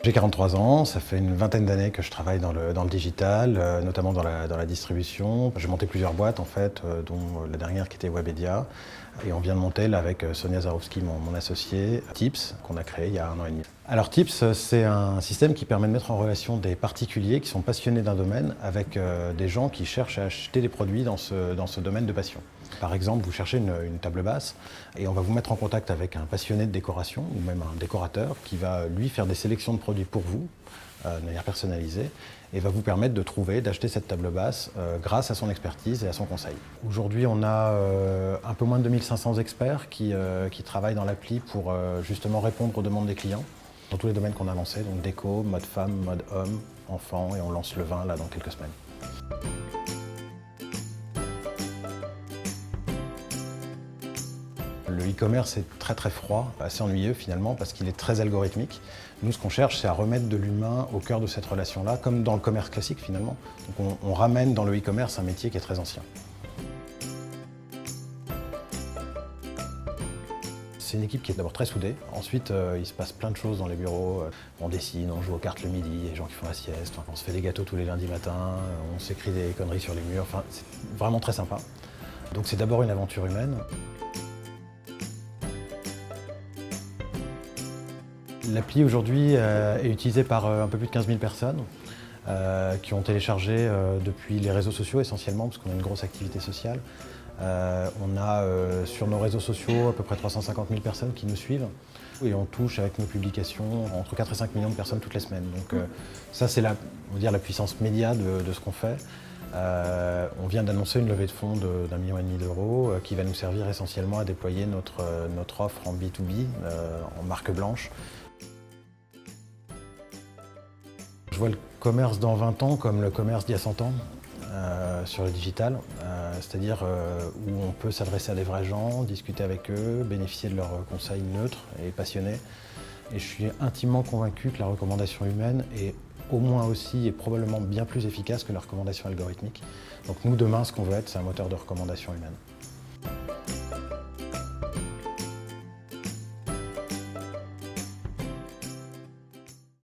J'ai 43 ans, ça fait une vingtaine d'années que je travaille dans le digital, notamment dans la distribution. J'ai monté plusieurs boîtes en fait, dont la dernière qui était Webedia. Et on vient de monter là, avec Sonia Zarowski, mon associé, Tips, qu'on a créé il y a 1 an et demi. Alors Tips, c'est un système qui permet de mettre en relation des particuliers qui sont passionnés d'un domaine avec des gens qui cherchent à acheter des produits dans ce domaine de passion. Par exemple, vous cherchez une table basse et on va vous mettre en contact avec un passionné de décoration ou même un décorateur qui va lui faire des sélections de produits pour vous, de manière personnalisée, et va vous permettre de trouver, d'acheter cette table basse grâce à son expertise et à son conseil. Aujourd'hui, on a un peu moins de 2500 experts qui travaillent dans l'appli pour justement répondre aux demandes des clients dans tous les domaines qu'on a lancés, donc déco, mode femme, mode homme, enfant, et on lance le vin là dans quelques semaines. Le e-commerce est très froid, assez ennuyeux finalement parce qu'il est très algorithmique. Nous, ce qu'on cherche, c'est à remettre de l'humain au cœur de cette relation-là, comme dans le commerce classique finalement. Donc on ramène dans le e-commerce un métier qui est très ancien. C'est une équipe qui est d'abord très soudée. Ensuite, il se passe plein de choses dans les bureaux. On dessine, on joue aux cartes le midi, il y a des gens qui font la sieste, on se fait des gâteaux tous les lundis matins, on s'écrit des conneries sur les murs. Enfin, c'est vraiment très sympa. Donc c'est d'abord une aventure humaine. L'appli aujourd'hui est utilisée par un peu plus de 15 000 personnes qui ont téléchargé depuis les réseaux sociaux essentiellement parce qu'on a une grosse activité sociale. On a sur nos réseaux sociaux à peu près 350 000 personnes qui nous suivent et on touche avec nos publications entre 4 et 5 millions de personnes toutes les semaines. Donc ça c'est on va dire, la puissance média de ce qu'on fait. On vient d'annoncer une levée de fonds d'1,5 million d'euros qui va nous servir essentiellement à déployer notre offre en B2B, en marque blanche. Je vois le commerce dans 20 ans comme le commerce d'il y a 100 ans sur le digital, c'est-à-dire où on peut s'adresser à des vrais gens, discuter avec eux, bénéficier de leurs conseils neutres et passionnés. Et je suis intimement convaincu que la recommandation humaine est au moins aussi et probablement bien plus efficace que la recommandation algorithmique. Donc nous, demain, ce qu'on veut être, c'est un moteur de recommandation humaine.